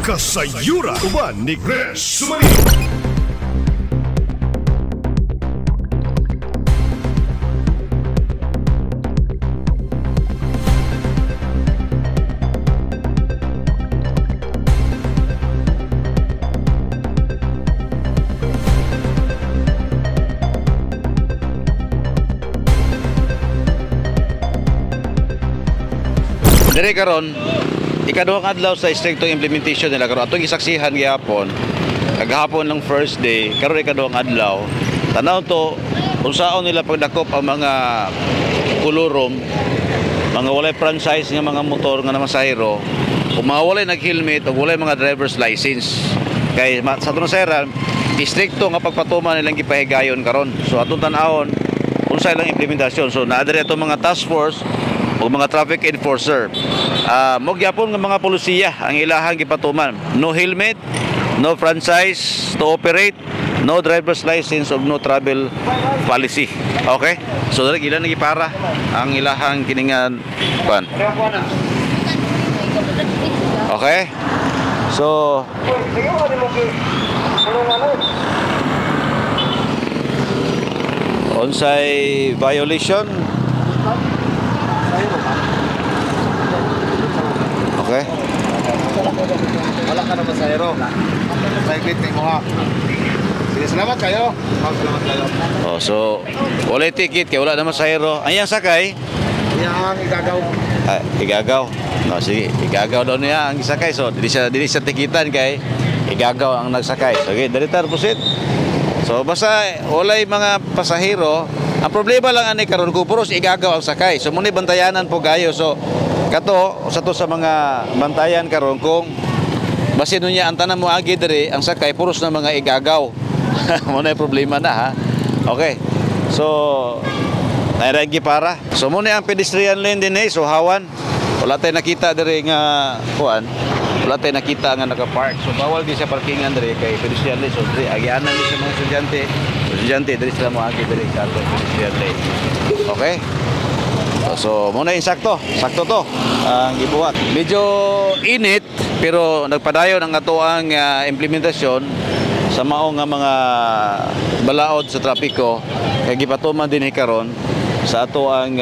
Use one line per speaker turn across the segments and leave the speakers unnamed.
Kasayura uban ni Chris Sumanino.
Dire karon ikaduhang adlaw sa striktong implementation nila karon atong gisaksihan gyapon kaghapon ng first day karon ikaduhang adlaw tanaw to unsaon nila pagdakop ang mga kulurom mga walay franchise nga mga motor nga namasahero kung mga walay nag-helmet o walay mga driver's license kay sa tunong istrikto nga pagpatuman nilang gipahigayon karon so atong tan-awon unsa ilang implementasyon so naadiri atong mga task force o mga traffic enforcer magyapon ng mga polisiya ang ilahang gipatuman no helmet, no franchise to operate, no driver's license o no travel policy. Okay? So dali ilan nagipara ang ilahang kiningan pan. Okay? So onsay violation. Okay.
Wala ka naman sa aero. Private mo ha. Sige, salamat kayo. Salamat kayo.
Oh, so wala ticket kay wala naman sa hero. Ayang sakay.
Yang igagaw.
Igagaw. No, sige, igagaw daw niya ang sakay. So dili siya tikitan kay igagaw ang nagsakay. So okay, dali tar pusit. So basta walay mga pasahero. Ang problema lang ani karon ko puros igagaw ang sakay. So muni bantayanan po gayo. So kato usa to sa mga bantayan karon kung basin niya ang tanan mo agi diri ang sakay puros na mga igagaw. Muna problema na ha. Okay. So nairagi para. So muna ang pedestrian lane din so hawan. Wala tay nakita diri nga kuan. Wala tay nakita nga naka-park. So bawal di sa parkingan diri kay pedestrian lane. So diri agianan ni sa mga estudyante. Estudyante diri sila mo agi diri sa pedestrian lane. Okay? So muna insakto to ang gibuhat. Medyo init pero nagpadayon ang atoang implementasyon sa mao nga mga balaod sa trapiko kay gipatuman din karon sa atoang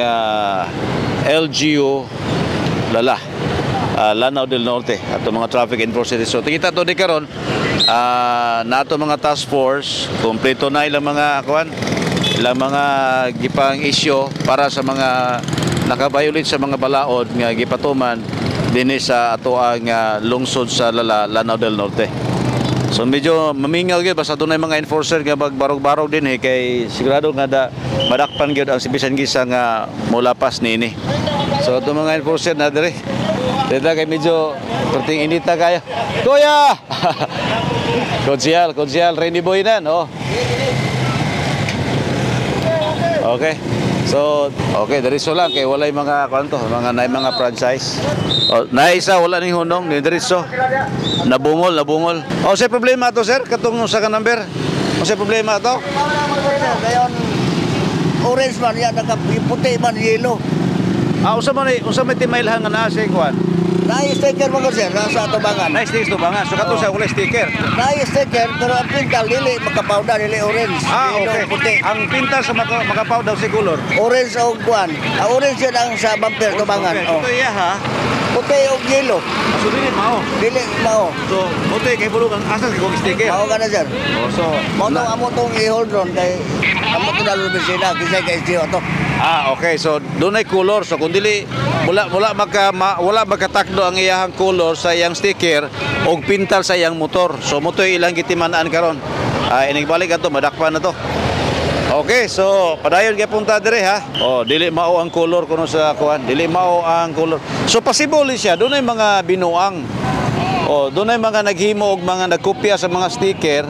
LGU Lanao del Norte ato mga traffic enforcement. So kita to di karon nato mga task force kompleto na ilang mga kuan ilang mga gipang issue para sa mga nakaviolate sa mga balaod nga gipatuman dinhi sa atoang lungsod sa Lanao del Norte. So medyo mamingaw gyud basta dunay mga enforcer nga magbarog-barog din kay sigurado nga madakpan gyud ang bisan gisa nga molapas nini. So ato mga enforcer na diri. Dito kay medyo perting inita kayo. Kuya! Konsyal, Rainy Boy na, no? Okay. So, okay, diretso lang kay walay mga kanto, mga franchise. Oh, naisa wala ning hunong, ni diretso. Nabungol. Oh, sa problema to, sir, katong sa ka number. Oh, sa problema to.
Dayon orange man ya nakaputi man yellow.
Usa may timailhan nga naa sa kuan.
Nai sticker mo sir sa tubangan.
Nice things to bangan. So kato sa wala sticker.
Nai sticker pero ang pintal dili makapawda dili orange.
Okay.
Puti.
Ang pinta sa makapaw daw si color.
Orange o kuan. Orange yun ang sa bumper tubangan.
Oh. Ito iya ha.
Puti o yellow.
So dili mao.
Dili mao.
So puti kay bulog ang asas kay sticker.
Mao ka na sir.
Oh, so
mo to amo tong i-hold ron kay amo to dalo bisina kisay kay STO to.
Okay. So dunay color. So kung dili wala makatakdo ang iyahang color sa iyang sticker o pintal sa iyang motor. So motor ilang gitimanaan karon. Inigbalik ato madakpan na to. Okay, so padayon kay punta dire ha. Oh, dili mao ang color kuno sa kuan. Dili mao ang color. So possible siya dunay mga binuang. Oh, dunay mga naghimo og mga nagkopya sa mga sticker.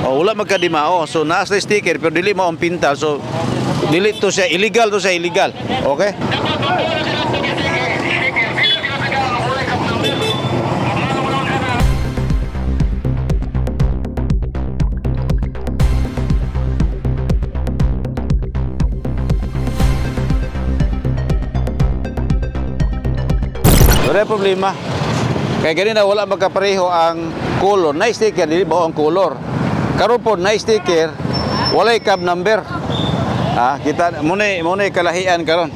Oh, wala magkadimao. So naa sa sticker pero dili mao ang pintal. So dili to siya illegal Okay? Wala problema. Kaya ganina wala magkapareho ang color. Na sticker dili ba ang color. Karon po na sticker walay cab number. Kita muna kalahian karon.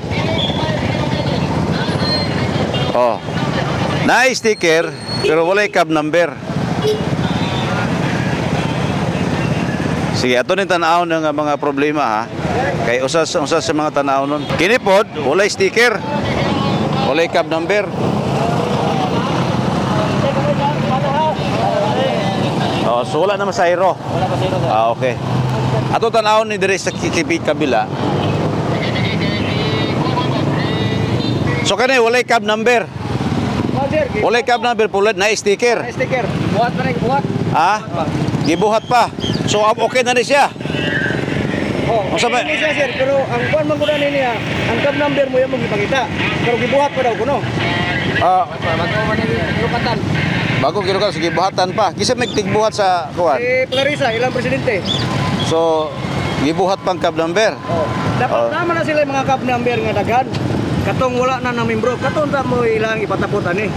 Oh. Na sticker pero walay cab number. Sige, ato ni tanaw ng mga problema ha. Kay usas sa mga tanaw nun. Kini pod walay sticker. Walay cab number. Oh, so wala na masayro.
Wala pa sino sir.
Okay. Ato tanaw ni dire sa kitipit kabila. So kani walay cab number.
Sir,
Walay cab number pulad na sticker.
sticker. Buhat pa rin, buhat.
Gibuhat pa. So okay na ni siya.
Oh,
Ang sabay-
hindi siya sir, pero ang kuan man gud niya, ang cab number mo yung magipakita. Pero gibuhat pa daw kuno. Bago man ni lukatan.
Bago gilukan sige buhatan pa. Kisa may tigbuhat sa kuan.
Clarissa, ilang presidente.
So gibuhat pang cab number.
Oh. Dapat tama na sila yung mga cab number nga daghan. Katong wala na ng membro, katong ta mo ilang ipataputan ni.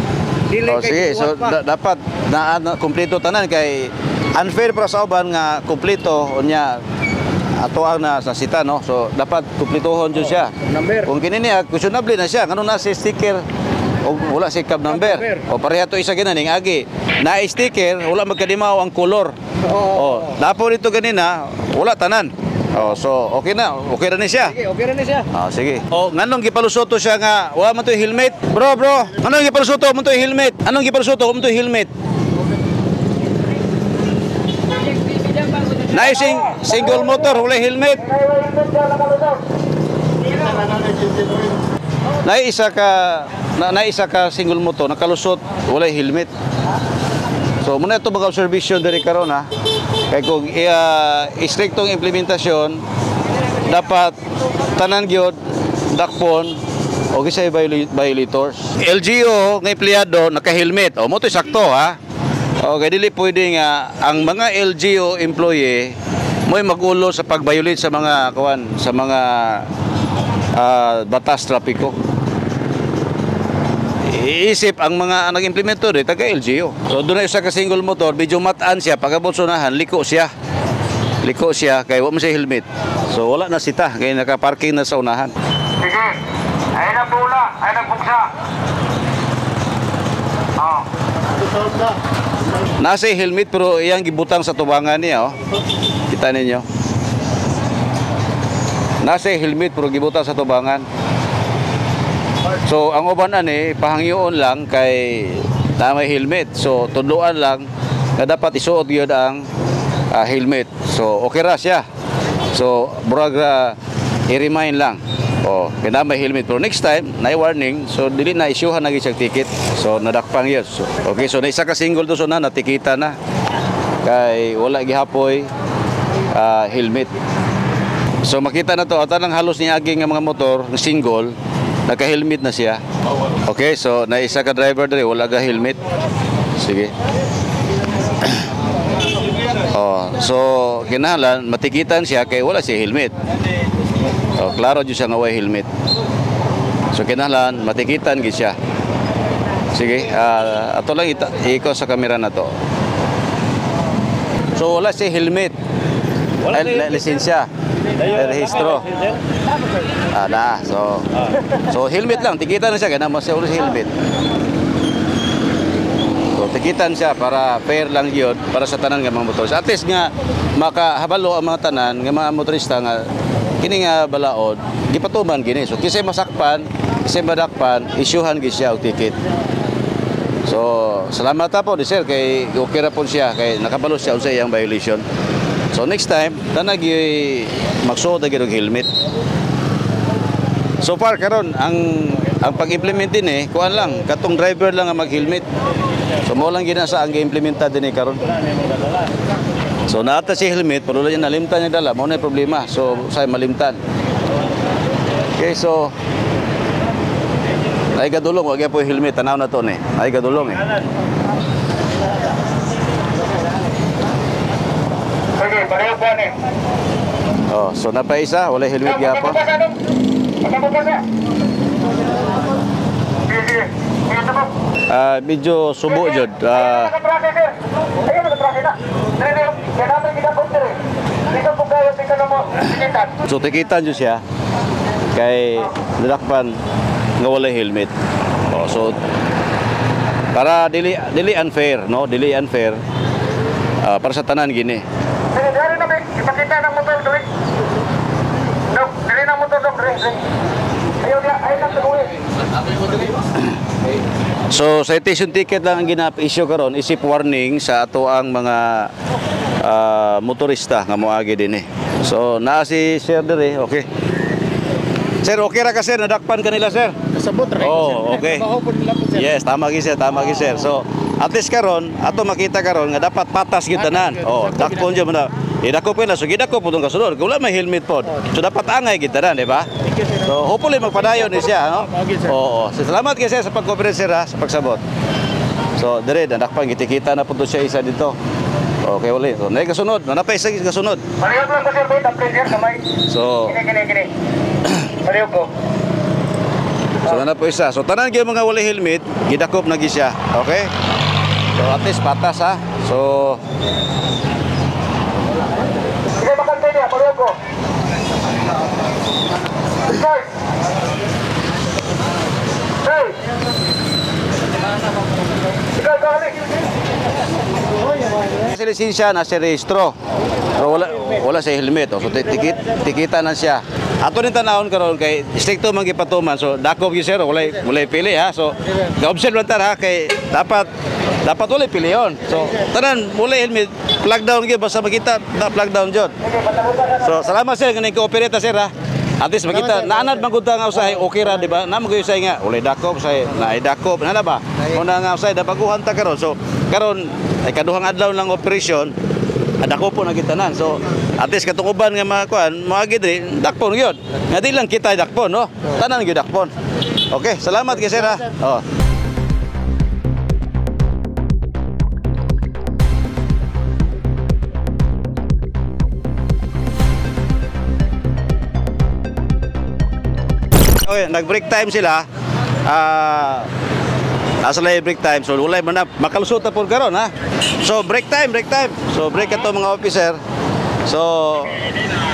Dili
Sige, so dapat na kumpleto tanan kay unfair para sa uban nga kumpleto unya ato ang nasita no. So dapat kumpletohon jud siya.
number.
Kung kini niya questionable na siya ngano na si sticker o wala si cab number. O pareha to isa ginaning agi. Na sticker wala magkadimaw ang color.
Oo.
Dapo dito ganina wala tanan. So okay na ni siya.
Sige, okay na ni siya.
Sige. Nganong gipalusoto siya nga wala man to helmet? Bro, anong gipalusoto mo to helmet? Anong gipalusoto mo to helmet? Naising single motor wala helmet. Naisa ka single motor nakalusot wala helmet. So muna ito mga observation dari karon ha. Kay kung istriktong implementasyon dapat tanan gyud dakpon o kisay violators. LGU nga empleyado naka-helmet. Mo to sakto ha. Kay dili pwede nga ang mga LGU employee mo'y magulo sa pag-violate sa mga batas trapiko. Iisip ang mga nag-implemento rin, taga-LGU. So doon na isa ka single motor, medyo mataan siya, pagkabot sunahan, liko siya. Liko siya, kaya wala mo siya helmet. So wala na sita, kaya nakaparking na sa unahan.
Sige, ayun ang pula, ayun ang buksa.
Nasa helmet pero iyang gibutang sa tubangan niya. Kita ninyo. Nasa helmet pero gibutang sa tubangan. So ang uban ani pahangyoon lang kay may helmet. So tudloan lang na dapat isuot gyud ang helmet. So okay ra siya. So murag i-remind lang. Kaya may helmet pero next time na warning so dili na isyuhan na gyud ticket. So nadakpang yun. So, okay, so na isa ka single to so na natikita na kay wala gihapoy helmet. So makita na to tanang halos ni aging nga mga motor ng single naka-helmet na siya. Okay, so na isa ka driver dere wala ga helmet. Sige. So kinahanglan matikitan siya kay wala siya helmet. Klaro jud siya nga way helmet. So kinahanglan matikitan gid siya. Sige, ato lang iko sa kamera na to. So wala siya helmet. Lisensya. Rehistro. So helmet lang, tikitan na siya kaya naman siya ulit helmet. So tikitan siya para fair lang yun para sa tanan nga mga motorista. At least nga makahabalo ang mga tanan nga mga motorista nga kini nga balaod, gipatuman gini. So kisay masakpan, kisay madakpan, isyuhan gid siya og ticket. So salamat po ni sir kay okay ra po siya kay nakabalo siya sa iyang violation. So next time, tanag magsuot gyud og helmet. So far karon ang pag-implement din kuan lang, katong driver lang ang mag-helmet. So mo lang ginasa ang gi-implementa din karon. So naata si helmet pero lang nalimtan niya dala, mo na problema. So say malimtan. Okay, so ay gadulong wag po helmet tanaw na to ni. Ay gadulong
Sige, pareho po ni.
so napaisa wala helmet gyapon.
Pagkabukas na. Sige, sige. Ayun na po.
Medyo subo jud.
Nakatrake, sir. Ayun, nakatrake na. Dili, kaya namin ginabot, sir. Dito po kayo, tingnan na mo. Sinitan.
So tikitan jud siya kay nadakpan nga walay helmet. Oh, so para dili unfair, no? Dili unfair para sa tanan gini.
Sige, dari na, Bek. Ipakita ng motor, Dek. Dok, dili ng motor, Dok. Dek. Ayun na, tuloy.
So citation ticket lang ang gina-issue karon, isip warning sa ato ang mga motorista nga moagi dinhi. So naa si Sir dire, okay. Sir, okay ra ka sir, nadakpan kanila sir.
Kasabot ra.
Oh, okay. Yes, tama gi sir, tama gi sir. So at least karon ato makita karon nga dapat patas gyud tanan. Oh, dakpon jud man. Idako pa na, so gidako po itong kasunod. Kung wala may helmet po. So dapat angay kita na, di ba? So hopefully magpadayon ni siya, no? Oo. So, salamat kayo sir sa pag-cooperate sir ha, sa pagsabot. So dire, nadakpan, gitikita na po ito siya isa dito. Okay, ulit. So na kasunod, nanapay isa kasunod.
Maliyog lang ko, sir. Wait, ang pressure kamay.
So,
Kini. Maliyog ko.
so na po isa. So tanan gyud mga wala helmet, gidakop na gi siya. Okay? So at least patas ha. So
Sige, makantay niya. Maliyog ko. Start. Hey. Ikaw, kalik.
sa lisensya na si rehistro. Pero wala sa helmet. So tikita na siya. Ato rin tanahon karon kay stricto man gipatuman. So dako gyud sir, walay pili ha. So ga-observe lang tar ha kay dapat walay pili yon. So tanan walay helmet, plug down gyud basta makita na plug down jud. So salamat sir kanang kooperate sir ha. At least makita naanad magudta nga usahay okay ra di ba? Na magayo say nga walay dakop say na dakop na ba? Una nga usahay da baguhan ta karon. So karon ay kaduhang adlaw lang operasyon. Adako po nagitanan. So at least katong uban nga mga kuan, mga gidri dakpon gyud. Nga di lang kita dakpon no. Tanan gyud dakpon. Okay, salamat kay sir ha. Oh. Okay, nag-break time sila. Asa lay break time, so walay man na makalusot po karon ha. So break time. So break ato mga officer. So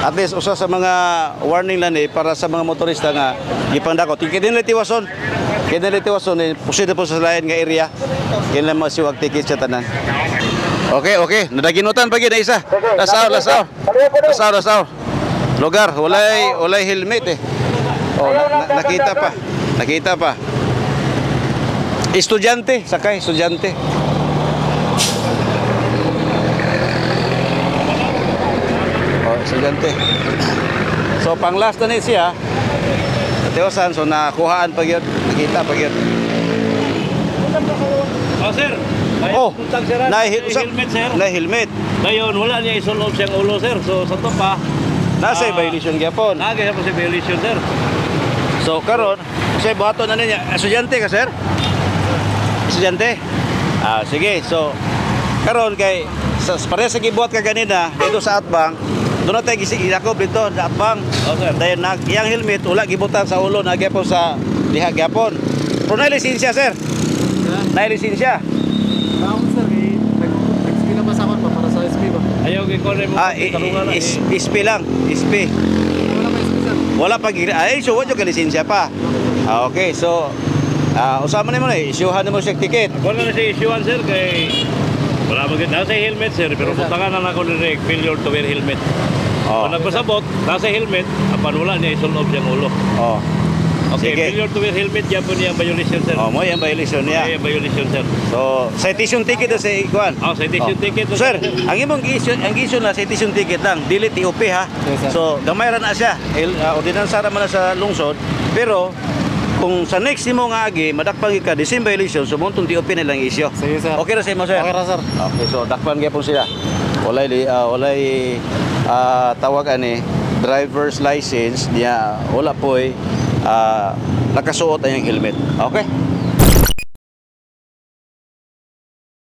at least usa sa mga warning lang para sa mga motorista nga gipandako. Kinili tiwason pusid po sa lain nga area. Kinila masiwag ticket sa tanan. Okay. Nadaginutan pa gid na isa. Lasaw. Lugar walay helmet eh. Oh, nakita pa. Estudyante. Oh, estudyante. So pang last na ni siya. Tiwasan, so nakuhaan pa gyud, nakita pa gyud.
Oh, sir.
Oh,
helmet, sir.
na helmet.
Ngayon, wala niya isulog siyang ulo, sir. So, sa to pa.
Nasa violation gyapon.
Nagaya po si violation, sir.
So karon, kasi buhaton na niya. Estudyante ka, sir? Estudyante? Sige. So karon kay pareha sa gibuhat ka ganina dito sa Atbang, doon na tayo gisakop dito sa Atbang.
Okay.
Dahil yung helmet wala gibutan sa ulo, nagyapon sa diha gyapon. Pero na lisensya, sir? Na lisensya?
Nag-SP na masaman pa para sa SP ba?
Ayaw, kikore mo.
SP lang. SP.
Wala pa SP sir.
Wala pa so wala ka lisensya pa. Okay, so usama nimo na isyuhan mo siya ticket.
Wala na siya issuean, sir, kay wala maganda. Nasa helmet, sir, pero putangan na ako direct failure to wear helmet.
Oh.
Kung nagpasabot, nasa helmet, apan wala niya isulog siyang ulo.
Oh.
Okay,
Sige.
failure to wear helmet, yan po niya ang violation, sir.
Oh, mo yung violation niya.
Okay, violation, sir.
So, citation ticket na sa ikuan.
Citation ticket.
Sir, ang imong issue na citation ticket lang, dili TOP ha.
Yes, sir.
So, gamay ra na siya. Ordinansa ra man na sa lungsod, pero kung sa next nimo nga agi madakpan ka the same violation, so montong TOP na lang issue.
Sige, sir.
Okay ra sa imo, sir?
Okay ra, sir.
Okay, so dakpan gyapon sila. Walay tawag ani driver's license niya, wala po'y nakasuot ang helmet. Okay?